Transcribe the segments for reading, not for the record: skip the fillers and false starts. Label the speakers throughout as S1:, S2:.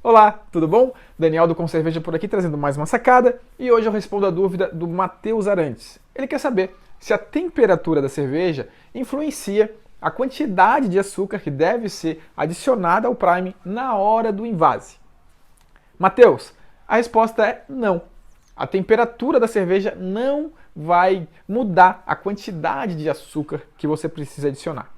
S1: Olá, tudo bom? Daniel do Com Cerveja por aqui trazendo mais uma sacada e hoje eu respondo a dúvida do Matheus Arantes. Ele quer saber se a temperatura da cerveja influencia a quantidade de açúcar que deve ser adicionada ao prime na hora do invase. Matheus, a resposta é não. A temperatura da cerveja não vai mudar a quantidade de açúcar que você precisa adicionar.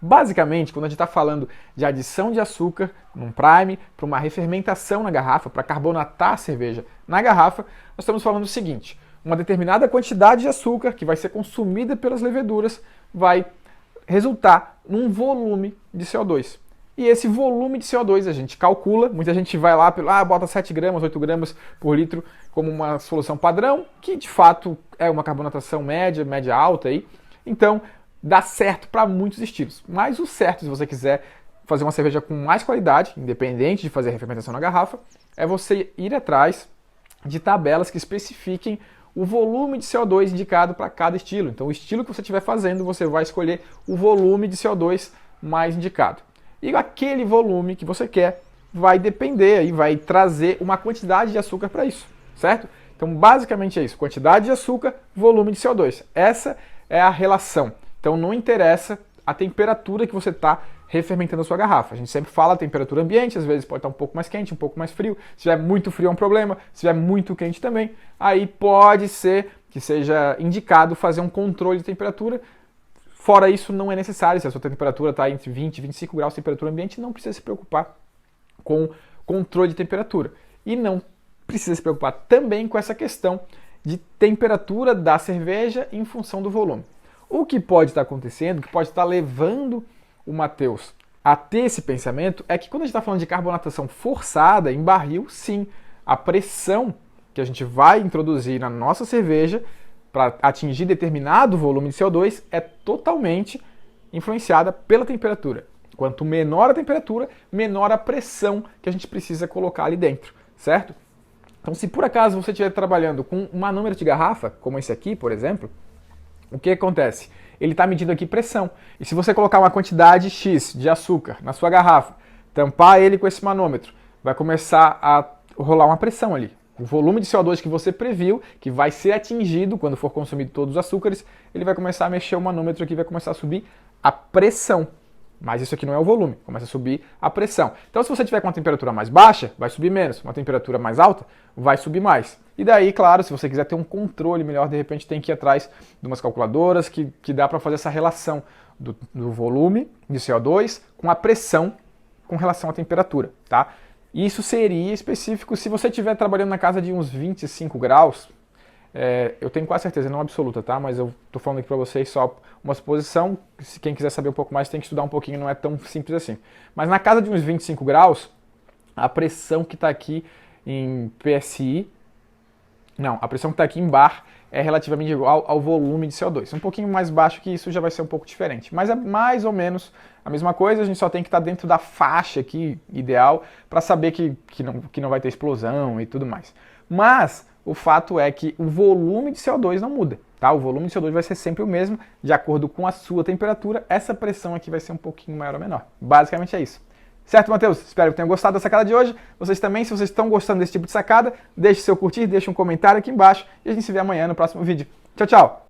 S1: Basicamente, quando a gente está falando de adição de açúcar num prime, para uma refermentação na garrafa, para carbonatar a cerveja na garrafa, nós estamos falando o seguinte: uma determinada quantidade de açúcar que vai ser consumida pelas leveduras vai resultar num volume de CO2. E esse volume de CO2 a gente calcula, muita gente vai lá, bota 7 gramas, 8 gramas por litro como uma solução padrão, que de fato é uma carbonatação média, média alta aí. Então, dá certo para muitos estilos. Mas o certo, se você quiser fazer uma cerveja com mais qualidade, independente de fazer a refermentação na garrafa, é você ir atrás de tabelas que especifiquem o volume de CO2 indicado para cada estilo. Então, o estilo que você estiver fazendo, você vai escolher o volume de CO2 mais indicado. E aquele volume que você quer vai depender e vai trazer uma quantidade de açúcar para isso, certo? Então, basicamente é isso: quantidade de açúcar, volume de CO2. Essa é a relação. Então não interessa a temperatura que você está refermentando a sua garrafa. A gente sempre fala a temperatura ambiente, às vezes pode estar um pouco mais quente, um pouco mais frio. Se tiver muito frio é um problema, se tiver muito quente também, aí pode ser que seja indicado fazer um controle de temperatura. Fora isso, não é necessário. Se a sua temperatura está entre 20 e 25 graus de temperatura ambiente, não precisa se preocupar com controle de temperatura. E não precisa se preocupar também com essa questão de temperatura da cerveja em função do volume. O que pode estar acontecendo, o que pode estar levando o Matheus a ter esse pensamento, é que quando a gente está falando de carbonatação forçada em barril, sim, a pressão que a gente vai introduzir na nossa cerveja para atingir determinado volume de CO2 é totalmente influenciada pela temperatura. Quanto menor a temperatura, menor a pressão que a gente precisa colocar ali dentro, certo? Então, se por acaso você estiver trabalhando com um manômetro de garrafa, como esse aqui, por exemplo, o que acontece? Ele está medindo aqui pressão. E se você colocar uma quantidade X de açúcar na sua garrafa, tampar ele com esse manômetro, vai começar a rolar uma pressão ali. O volume de CO2 que você previu, que vai ser atingido quando for consumido todos os açúcares, ele vai começar a mexer o manômetro aqui e vai começar a subir a pressão. Mas isso aqui não é o volume, começa a subir a pressão. Então, se você tiver com uma temperatura mais baixa, vai subir menos. Uma temperatura mais alta, vai subir mais. E daí, claro, se você quiser ter um controle melhor, de repente tem que ir atrás de umas calculadoras que dá para fazer essa relação do volume de CO2 com a pressão com relação à temperatura, tá? Isso seria específico se você estiver trabalhando na casa de uns 25 graus. Eu tenho quase certeza, não absoluta, tá? Mas eu tô falando aqui para vocês só uma suposição. Se quem quiser saber um pouco mais tem que estudar um pouquinho, não é tão simples assim. Mas na casa de uns 25 graus, a pressão que está aqui em PSI, não, a pressão que está aqui em bar é relativamente igual ao volume de CO2. Um pouquinho mais baixo que isso já vai ser um pouco diferente. Mas é mais ou menos a mesma coisa, a gente só tem que estar dentro da faixa aqui ideal para saber que não vai ter explosão e tudo mais. Mas o fato é que o volume de CO2 não muda, tá? O volume de CO2 vai ser sempre o mesmo, de acordo com a sua temperatura. Essa pressão aqui vai ser um pouquinho maior ou menor. Basicamente é isso. Certo, Matheus? Espero que tenham gostado da sacada de hoje. Vocês também, se vocês estão gostando desse tipo de sacada, deixe seu curtir, deixe um comentário aqui embaixo e a gente se vê amanhã no próximo vídeo. Tchau, tchau!